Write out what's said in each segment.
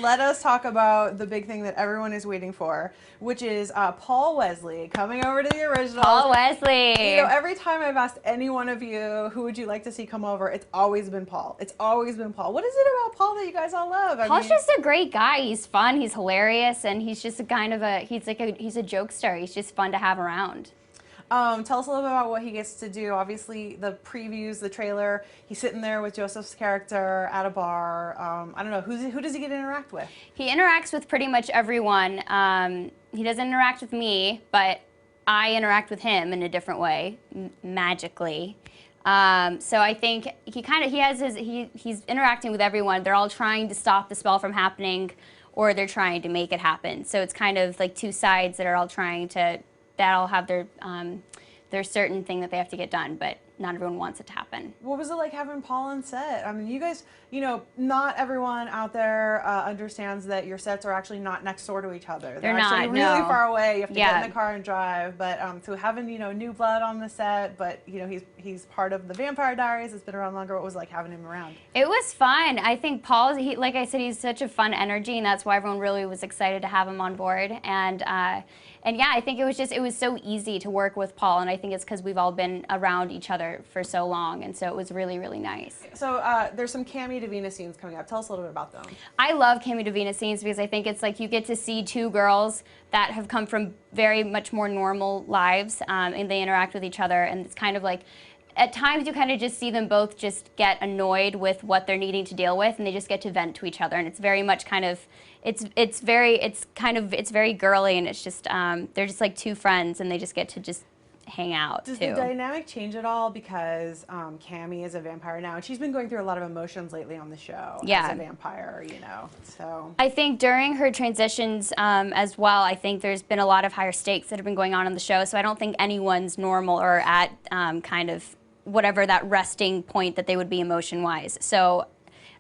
let us talk about the big thing that everyone is waiting for, which is Paul Wesley coming over to the originals. Paul Wesley. You know, every time I've asked any one of you who would you like to see come over, it's always been Paul. It's always been Paul. What is it about Paul that you guys all love? Paul's just a great guy. He's fun. He's hilarious, and he's just a kind of he's a jokester. He's just fun to have around. Tell us a little bit about what he gets to do. Obviously, the previews, the trailer, he's sitting there with Joseph's character at a bar. I don't know, who does he get to interact with? He interacts with pretty much everyone. He doesn't interact with me, but I interact with him in a different way, magically. So I think he's interacting with everyone. They're all trying to stop the spell from happening, or they're trying to make it happen. So it's kind of like two sides that are all trying to, that all have their certain thing that they have to get done, but not everyone wants it to happen. What was it like having Paul on set? I mean, you guys, you know, not everyone out there understands that your sets are actually not next door to each other. They're actually not, really no. far away. You have to get in the car and drive. But so having, you know, new blood on the set, but you know, he's part of the Vampire Diaries. It's been around longer. What was it like having him around? It was fun. I think Paul, like I said, he's such a fun energy, and that's why everyone really was excited to have him on board. And yeah, I think it was so easy to work with Paul, and I think it's because we've all been around each other for so long, and so it was really, really nice. So there's some Cami Davina scenes coming up. Tell us a little bit about them. I love Cami Davina scenes because I think it's like you get to see two girls that have come from very much more normal lives, and they interact with each other, and it's kind of like, at times you kind of just see them both just get annoyed with what they're needing to deal with, and they just get to vent to each other, and it's very much kind of, it's very girly, and it's just they're just like two friends, and they just get to just hang out. Does the dynamic change at all because Cami is a vampire now, and she's been going through a lot of emotions lately on the show as a vampire, you know, so. I think during her transitions as well, I think there's been a lot of higher stakes that have been going on the show, so I don't think anyone's normal or at kind of whatever that resting point that they would be emotion-wise. So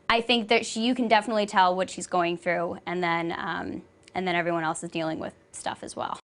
I think that you can definitely tell what she's going through, and then everyone else is dealing with stuff as well.